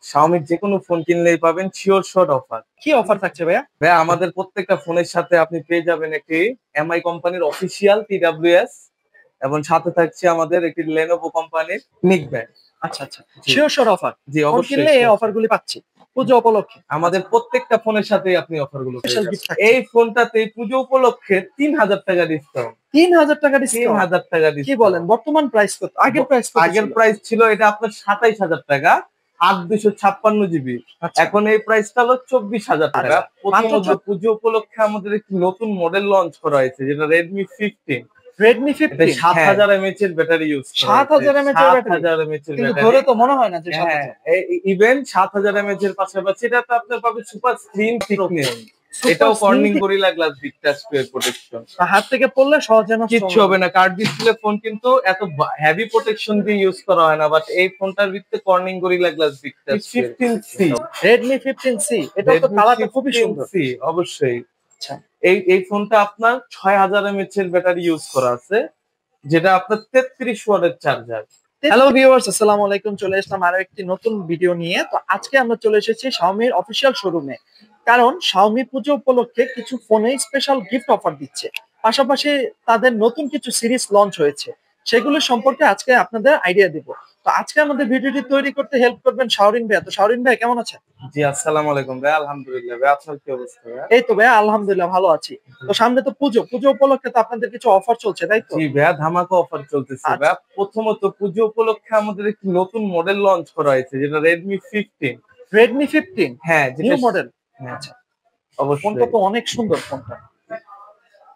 Xiaomi যে কোনো phone কিনলেই পাবেন শিওর শট অফার। কি অফার থাকছে ভাইয়া? ভাইয়া আমাদের প্রত্যেকটা ফোনের সাথে আপনি পেয়ে যাবেন একটি এমআই কোম্পানির অফিসিয়াল TWS এবং সাথে থাকছে আমাদের একটি Lenovo কোম্পানির নিক ব্যান্ড। আচ্ছা আচ্ছা, sure shot offer. G phone অবশ্যই কিনলে এই অফারগুলি পাচ্ছি পুজো উপলক্ষে। আমাদের প্রত্যেকটা ফোনের সাথেই আপনি অফারগুলো পেয়ে স্পেশাল যাবেন। গিফট থাকছে। এই ফোনটাতে পুজো উপলক্ষে 3000 টাকা ডিসকাউন্ট। 3000 টাকা ডিসকাউন্ট? 3000 টাকা কি ডিসকাউন্ট। বলেন? বর্তমান প্রাইস কত? আগের প্রাইস কত? আগের প্রাইস ছিল এটা আপনার 27000 টাকা 8256 জিবি। এখন এই প্রাইসটা হলো 24000 টাকা। প্রথমত পুজো উপলক্ষে আমাদের একটি নতুন মডেল লঞ্চ করা হয়েছে যেটা Redmi 15। Redmi 15 7000 mAh এর ব্যাটারি ইউজ করা। 7000 mAh এর ব্যাটারি? 7000 mAh এর কিন্তু ব্যাটারি। ধরে তো মনে হয় না যে 7000। হ্যাঁ, ইভেন 7000 mAh এর পাশাপাশি এটাতে আপনার পাবেন সুপার স্লিম থিকনেস। এটাও Corning Gorilla Glass big touch এর প্রোটেকশন। হাত থেকে পড়লে সহজে নষ্ট কিচ্ছু হবে না। কার্ড ডিসপ্লে ফোন কিন্তু এত হেভি প্রোটেকশন দিয়ে ইউজ করা হয় না, বাট এই ফোনটার ভিতরে Corning Gorilla Glass big touch 15C। Redmi 15C এটা তো কালারটা খুবই সুন্দর। অবশ্যই। আচ্ছা, এই ফোনটা আপনার 6000 mAh এর ব্যাটারি ইউজ করা আছে যেটা আপনার 33 ওয়াটের চার্জার। হ্যালো ভিউয়ার্স, আসসালামু আলাইকুম। চলে আসলাম আরো একটি নতুন ভিডিও নিয়ে। তো আজকে আমরা চলে এসেছি Xiaomi এর অফিসিয়াল শোরুমে, কারণ Xiaomi পুজো উপলক্ষে কিছু ফোনে স্পেশাল গিফট অফার দিচ্ছে। পাশাপাশি তাদের নতুন কিছু সিরিজ লঞ্চ হয়েছে, সেগুলো সম্পর্কে আজকে আপনাদের আইডিয়া দিব। তো আজকে আমাদের ভিডিওটি তৈরি করতে হেল্প করবেন শাওরিন ভাই। তো শাওরিন ভাই কেমন আছেন? জি আসসালামু আলাইকুম ভাই। আলহামদুলিল্লাহ ভাই, আপনার কি অবস্থা ভাই? এই তো ভাই আলহামদুলিল্লাহ ভালো আছি। তো সামনে তো পুজো উপলক্ষে তো আপনাদের কিছু অফার চলছে, তাই তো? জি ভাই, ধামাকা অফার চলতেছে ভাই। প্রথমত পুজো উপলক্ষে আমাদের একটি নতুন মডেল লঞ্চ করা হয়েছে যেটা Redmi 15। Redmi 15? হ্যাঁ, নিউ মডেল। আচ্ছা অবশ্যই। ফোনটা তো অনেক সুন্দর ফোনটা।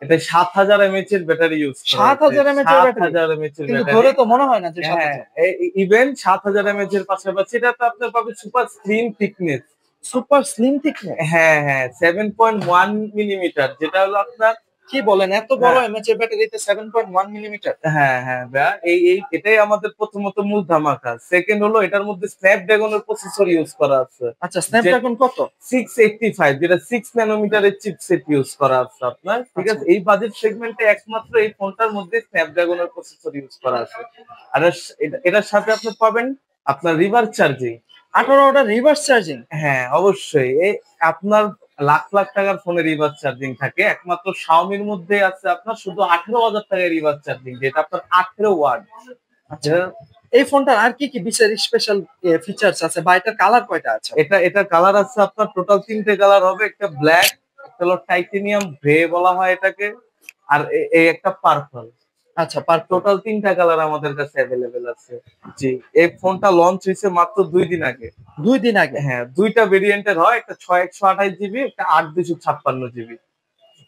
এটা 7000 mAh এর ব্যাটারি ইউজ করা। 7000 mAh এর ব্যাটারি? 7000 mAh এর কিন্তু ব্যাটারি। ধরে তো মনে হয় না যে 7000। হ্যাঁ, ইভেন 7000 mAh এর পাশাপাশি এটাতে আপনার পাবেন super slim thickness. Super slim thickness? হ্যাঁ 7.1 মিলিমিটার, যেটা হলো আপনার কি বলেন, এত বড় এমএচ এর ব্যাটারিতে 7.1 মিলিমিটার? হ্যাঁ ভাই, এটাই আমাদের প্রথমত মূল ধামাকা। সেকেন্ড হলো এটার মধ্যে স্ন্যাপড্রাগনের প্রসেসর ইউজ করা আছে। আচ্ছা, স্ন্যাপড্রাগন কত? 685, যেটা 6 ন্যানোমিটারের চিপসেট ইউজ করা আছে আপনার। ঠিক আছে, এই বাজেট সেগমেন্টে একমাত্র এই ফোনটার মধ্যে স্ন্যাপড্রাগনের প্রসেসর ইউজ করা আছে। আর এটার সাথে আপনি পাবেন আপনার রিভার্স চার্জিং। 18 ওয়াটের রিভার্স চার্জিং? হ্যাঁ অবশ্যই। আপনার লাখ লাখ টাকার ফোনে রিভার্স চার্জিং থাকে, একমাত্র Xiaomi-র মধ্যে আছে আপনার শুধু 18000 টাকায় রিভার্স চার্জিং, যেটা আপনার 18 ওয়াট। আচ্ছা, এই ফোনটার আর কি কি বিশেষ স্পেশাল ফিচারস আছে বা এটার কালার কয়টা আছে? এটা কালার আছে আপনার টোটাল 3টে কালার হবে। একটা ব্ল্যাক, একটা হলো টাইটেনিয়াম গ্রে বলা হয় এটাকে, আর এই একটা পার্পল। আচ্ছা, টোটাল 3টা কালার আমাদের কাছে अवेलेबल আছে। জি, এই ফোনটা লঞ্চ হয়েছে মাত্র 2 দিন আগে। 2 দিন আগে? হ্যাঁ, দুইটা ভেরিয়েন্টের হয়, একটা 6128 জিবি, একটা 8256 জিবি।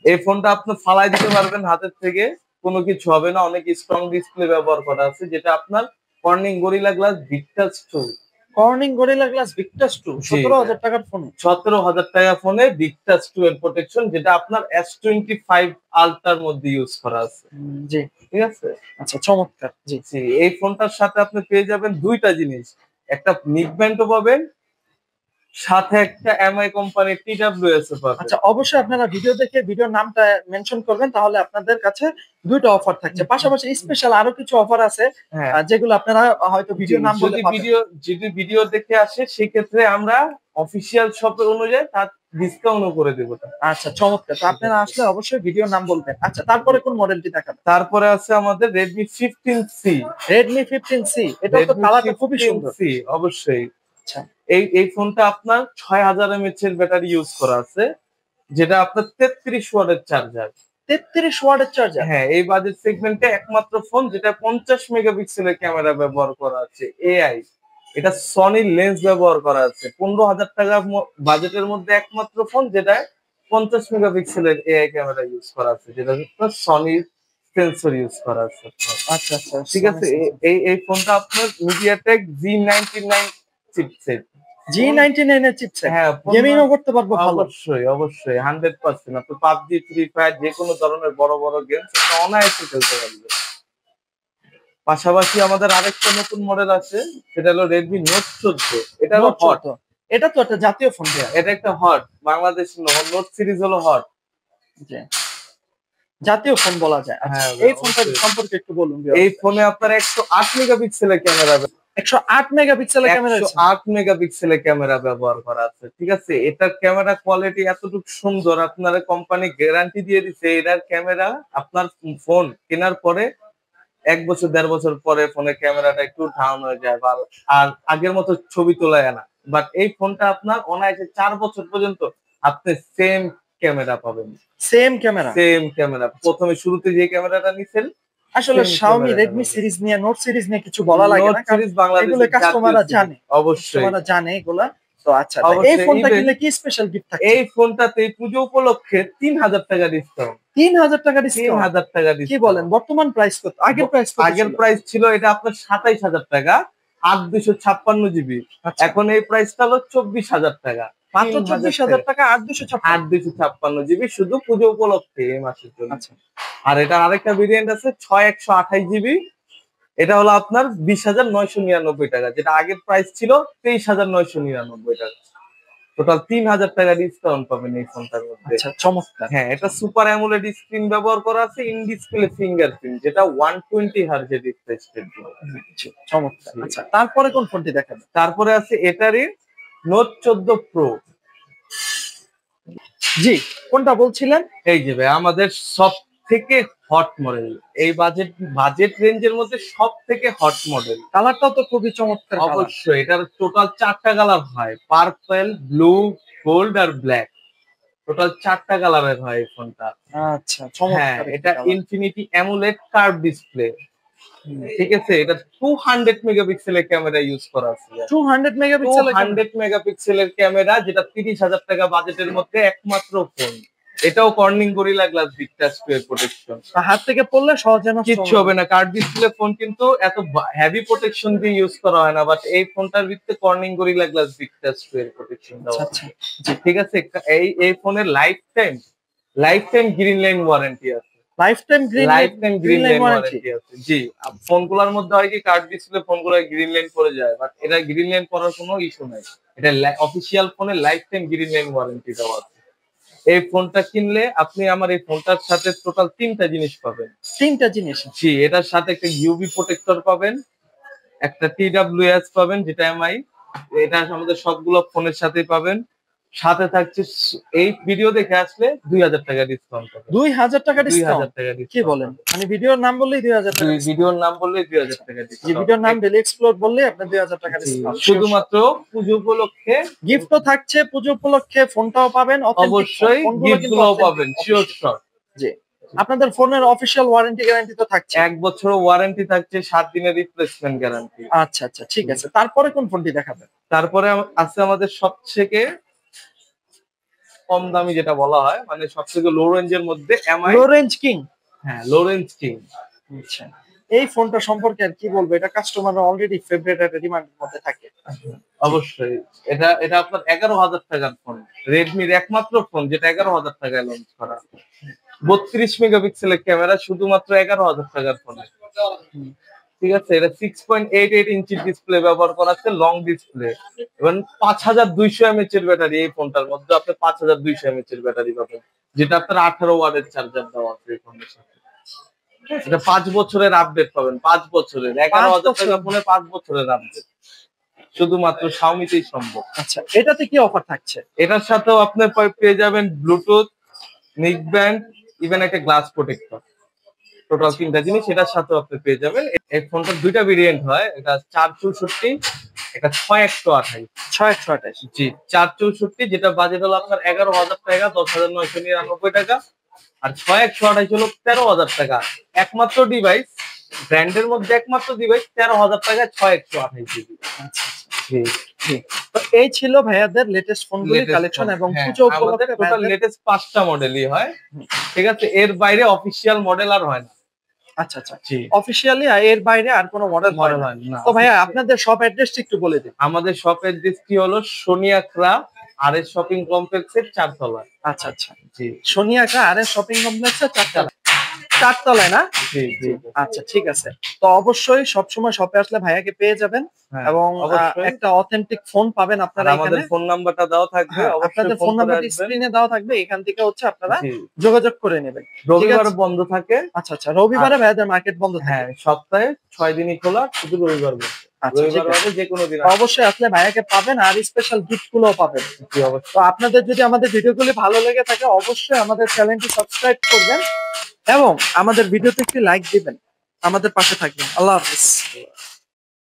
এই ফোনটা আপনি ফালাই দিতে পারবেন হাতের থেকে, কোনো কিছু হবে না। অনেক স্ট্রং ডিসপ্লে ব্যবহার করা আছে, যেটা আপনার Corning Gorilla Glass big touch 2। Corning Gorilla Glass big touch 2 17000 টাকার ফোন? 17000 টাকা ফোনে বিগ টাচ 2 এর প্রোটেকশন, যেটা আপনার S25 আলট্রার মধ্যে ইউজ করা আছে। জি, ঠিক আছে। আচ্ছা, চমৎকার। জি, এই ফোনটার সাথে আপনি পেয়ে যাবেন দুইটা জিনিস, একটা নিক ব্যান্ডও পাবেন, সাথে একটা এমআই কোম্পানির TWS ও পাবেন। আচ্ছা, অবশ্যই আপনারা ভিডিও দেখে ভিডিওর নামটা মেনশন করবেন, তাহলে আপনাদের কাছে দুইটা অফার থাকছে। পাশাপাশি স্পেশাল আরো কিছু অফার আছে যেগুলো আপনারা হয়তো ভিডিওর নাম বলে পাবেন। যদি ভিডিও দেখে আসে সেই ক্ষেত্রে আমরা অফিশিয়াল শপের অনুযায়ী তার ডিসকাউন্টও করে দেব। আচ্ছা, চমৎকার। তো আপনারা আসলে অবশ্যই ভিডিওর নাম বলবেন। আচ্ছা, তারপরে কোন মডেলটি দেখাবেন? তারপরে আছে আমাদের Redmi 15C। Redmi 15C, এটা তো কালারটা খুবই সুন্দর। অবশ্যই। আচ্ছা, এই ফোনটা আপনার 6000 mAh এর ব্যাটারি ইউজ করা আছে, যেটা আপনার 33 ওয়াটের চার্জার। 33 ওয়াটের চার্জার? হ্যাঁ, এই বাজেট সেগমেন্টে একমাত্র ফোন যেটা 50 মেগাপিক্সেলের ক্যামেরা ব্যবহার করা আছে, এআই। এটা সনির লেন্স ব্যবহার করা আছে। 15000 টাকা বাজেটের মধ্যে একমাত্র ফোন যেটা 50 মেগাপিক্সেলের এআই ক্যামেরা ইউজ করা আছে, যেটা সনির সেন্সর ইউজ করা আছে। আচ্ছা আচ্ছা, ঠিক আছে। এই ফোনটা আপনার মিডিয়াটেক G99 চিপসেট। G99 এর চিপসেট? হ্যাঁ, গেমিংও করতে পারবো ভালো? অবশ্যই 100%। আপনি পাবজি, ফ্রি ফায়ার যে কোনো ধরনের বড় বড় গেম অনায়াসে খেলতে পারবেন। পাশাপাশি আমাদের আরেকটা নতুন মডেল আছে, সেটা হলো Redmi Note 14। এটা হলো হট। এটা তো একটা জাতীয় ফোন। এটা একটা হট, বাংলাদেশ নোট সিরিজ হলো হট। জাতীয় ফোন বলা যায়। এই ফোনটার সম্পর্কে একটু বলুন। এই ফোনে আপনার 108 মেগাপিক্সেলের ক্যামেরা 108 মেগাপিক্সেলের ক্যামেরা আছে। 108 মেগাপিক্সেলের ক্যামেরা ব্যবহার করা আছে, ঠিক আছে। এটার ক্যামেরা কোয়ালিটি এতটুকু সুন্দর, আপনার কোম্পানি গ্যারান্টি দিয়ে দিচ্ছে এটার ক্যামেরা আপনার ফোন কেনার পরে 1 বছর 1.5 বছর পরে ফোনের ক্যামেরাটা একটু ডাউন হয়ে যায় বা আর আগের মতো ছবি তোলায় না। বাট এই ফোনটা আপনার অনায়াসে 4 বছর পর্যন্ত আপনি সেম ক্যামেরা পাবেন। সেম ক্যামেরা, সেম ক্যামেরা, প্রথমে শুরুতে যে ক্যামেরাটা নিছেন আসলে same Xiaomi camera Redmi পাবেন। সিরিজ নিয়ে, নোট সিরিজ নিয়ে কিছু বলা লাগে নোট না, কারণ সিরিজ বাংলাদেশের এগুলো কাস্টমাররা জাতীয় জানে, সিরিজ, অবশ্যই কাস্টমাররা জানে এগুলা। তো আচ্ছা, তো এই অবশ্যই। ফোনটা Even কিনলে কি স্পেশাল গিফট থাকছে? এই ফোনটাতে পুজো উপলক্ষে 3000 টাকা ডিসকাউন্ট। 3000 টাকা ডিসকাউন্ট? 3000 টাকা কি ডিসকাউন্ট বলেন, বর্তমান প্রাইস কত? আগের প্রাইস কত? আগের প্রাইস ছিল এটা আপনার 27000 টাকা, 8256 জিবি। আচ্ছা, এখন এই প্রাইসটা হলো 24000 টাকা, মাত্র 24000 টাকা 8256। 8256 জিবি শুধু পুজো উপলক্ষে এই মাসের জন্য। আচ্ছা, আর এটা আরেকটা ভেরিয়েন্ট আছে 6128 জিবি, এটা হলো আপনার 20999 টাকা, যেটা আগের প্রাইস ছিল 23999 টাকা। টোটাল 3000 টাকা ডিসকাউন্ট পাবেন এই ফোনটার মধ্যে। আচ্ছা, চমৎকার। হ্যাঁ, এটা সুপার অ্যামোলেড স্ক্রিন ব্যবহার করা আছে, ইন ডিসপ্লে ফিঙ্গারপ্রিন্ট, যেটা 120 হার্জের রিফ্রেশ রেট দিয়ে। জি, চমৎকার। আচ্ছা, তারপরে কোন ফোনটি দেখাবেন? তারপরে আছে এটারই নোট 14 প্রো। জি, কোনটা বলছিলেন? এই যে ভাই আমাদের সব থেকে হট মডেল, এই বাজেট রেঞ্জের মধ্যে সব থেকে হট মডেল। কালারটাও তো খুবই চমৎকার কালার। অবশ্যই এটার টোটাল 4টা কালার হয়, পার্পল, ব্লু, গোল্ড আর ব্ল্যাক। টোটাল 4টা কালারের হয় এই ফোনটা। আচ্ছা, হ্যাঁ, চমৎকার। এটা ইনফিনিটি অ্যামোলেড কার্ভ ডিসপ্লে, ঠিক আছে। এটা 200 মেগাপিক্সেলের ক্যামেরা ইউজ করা আছে। 200 মেগাপিক্সেলের 200 মেগাপিক্সেলের ক্যামেরা, যেটা 30,000 টাকা বাজেটের মধ্যে একমাত্র ফোন। এটাও Corning Gorilla Glass big touch এর প্রোটেকশন, হাত থেকে পড়লে সহজে নষ্ট কিচ্ছু হবে না। কার্ভ ডিসপ্লে ফোন কিন্তু এত হেভি প্রোটেকশন দিয়ে ইউজ করা হয় না, বাট এই ফোনটার ভিতরে Corning Gorilla Glass big touch এর প্রোটেকশন দেওয়া আচ্ছা, আছে, ঠিক আছে। এই ফোনের life time green line warranty আছে। Life time green line warranty আছে, জি। ফোনগুলোর মধ্যে হয় কি কার্ভ ডিসপ্লে ফোনগুলো গ্রিন লাইন পড়ে যায়, বাট এটা গ্রিন লাইন পড়ার কোনো ইস্যু নাই। এটা অফিসিয়াল ফোনে life time green line warranty দেওয়া আছে। এই ফোনটা কিনলে আপনি আমার এই ফোনটার সাথে টোটাল 3টা জিনিস পাবেন। 3টা জিনিস? জি, এটার সাথে একটা ইউভি প্রোটেক্টর পাবেন, একটা TWS পাবেন যেটা এমআই, এটা আমাদের সবগুলো ফোনের সাথেই পাবেন। সাথে থাকছে এই ভিডিও দেখে আসলে 2000 টাকা ডিসকাউন্ট পাবেন। 2000 টাকা ডিসকাউন্ট? 2000 টাকা কি ডিসকাউন্ট বলেন, মানে ভিডিওর নাম বললেই 2000 টাকা? ভিডিওর নাম বললে 2000 টাকা যে ডিসকাউন্ট। ভিডিওর নাম ডেলি এক্সপ্লোর বললে আপনার 2000 টাকা ডিসকাউন্ট। শুধুমাত্র পুজো উপলক্ষে গিফটও থাকছে, পুজো উপলক্ষে ফোনটাও পাবেন, অবশ্যই গিফটগুলোও পাবেন, শিওর শট। জি, আপনাদের ফোনের অফিশিয়াল ওয়ারেন্টি গ্যারান্টি তো থাকছে? 1 বছর ওয়ারেন্টি থাকছে, 7 দিনের রিপ্লেসমেন্ট গ্যারান্টি। আচ্ছা আচ্ছা, ঠিক আছে। তারপরে কোন ফোনটি দেখাবেন? তারপরে আছে আমাদের সবথেকে কম দামি, যেটা বলা হয় মানে সবথেকে লো রেঞ্জের মধ্যে এমআই লো রেঞ্জ কিং। হ্যাঁ, লো রেঞ্জ কিং। আচ্ছা, এই ফোনটা সম্পর্কে আর কি বলবো, এটা কাস্টমাররা অলরেডি ফেভারিট একটা ডিমান্ডের মধ্যে থাকে। অবশ্যই এটা আপনার 11,000 টাকার ফোন, রেডমির একমাত্র ফোন যেটা 11,000 টাকায় লঞ্চ করা। 32 মেগাপিক্সেলের ক্যামেরা, শুধুমাত্র 11,000 টাকার ফোনে, ঠিক আছে। এটা 6.88 ইঞ্চি ডিসপ্লে ব্যবহার করা আছে, লং ডিসপ্লে, এবং 5200 mAh এর ব্যাটারি। এই ফোনটার মধ্যে আপনি 5200 mAh এর ব্যাটারি পাবেন, যেটা আপনার 18 ওয়াটের চার্জার দেওয়া আছে এই ফোনের সাথে। এটা 5 বছরের আপডেট পাবেন, 5 বছরের। 11,000 টাকা ফোনে 5 বছরের আপডেট শুধুমাত্র শাওমিতেই সম্ভব। আচ্ছা, এটাতে কি অফার থাকছে? এটার সাথেও আপনি পেয়ে যাবেন ব্লুটুথ, নিক ব্যান্ড, ইভেন একটা গ্লাস প্রোটেক্টর। টোটাল 3টা জিনিস এটার সাথেও আপনি পেয়ে যাবেন। এই ফোনটার 2টা ভেরিয়েন্ট হয়, এটা 464, এটা 6128। 6128? জি, 464 যেটা বাজেট হলো আপনার 11,000 টাকা, 10,999 টাকা। আর 6128 হলো 13,000 টাকা। একমাত্র ডিভাইস, ব্র্যান্ডের মধ্যে একমাত্র ডিভাইস 13,000 টাকা 6128 জিবি। আচ্ছা জি জি। তো এই ছিল ভাইয়াদের লেটেস্ট ফোনগুলির কালেকশন, এবং পুজো উপলক্ষে টোটাল লেটেস্ট 5টা মডেলই হয়, ঠিক আছে। এর বাইরে অফিসিয়াল মডেল আর হয় না। আচ্ছা আচ্ছা, অফিশিয়ালি এর বাইরে আর কোনো মডেল হয় না। তো ভাইয়া আপনাদের শপ অ্যাড্রেসটা একটু বলে দিন। আমাদের শপ অ্যাড্রেসটি হলো সোনিয়াকড়া আরএস শপিং কমপ্লেক্সের 4 তলায়। আচ্ছা আচ্ছা, জি, সোনিয়াকড়া আরএস শপিং কমপ্লেক্সের 4 তলায় না? জি জি। আচ্ছা, ঠিক আছে। তো অবশ্যই সবসময় শপে আসলে ভাইয়াকে পেয়ে যাবেন, এবং একটা অথেন্টিক ফোন পাবেন আপনারা এখানে। আমাদের ফোন নাম্বারটা দেওয়া থাকবে, আপনাদের ফোন নাম্বারটা স্ক্রিনে দেওয়া থাকবে, এখান থেকে হচ্ছে আপনারা যোগাযোগ করে নেবেন। রবিবার বন্ধ থাকে। আচ্ছা আচ্ছা, রবিবারে ভাইয়াদের মার্কেট বন্ধ থাকে? হ্যাঁ, সপ্তাহে 6 দিনই খোলা, শুধু রবিবার বন্ধ। আচ্ছা, ঠিক রবিবার আছে। বাদে যে কোনো দিন অবশ্যই আসলে ভাইয়াকে পাবেন আর স্পেশাল গিফট গুলো পাবেন। জি, অবশ্যই। তো আপনাদের যদি আমাদের ভিডিওগুলি ভালো লেগে থাকে অবশ্যই আমাদের চ্যানেলটি সাবস্ক্রাইব করবেন এবং আমাদের ভিডিওতে একটি লাইক দিবেন। আমাদের পাশে থাকবেন। আল্লাহ হাফেজ।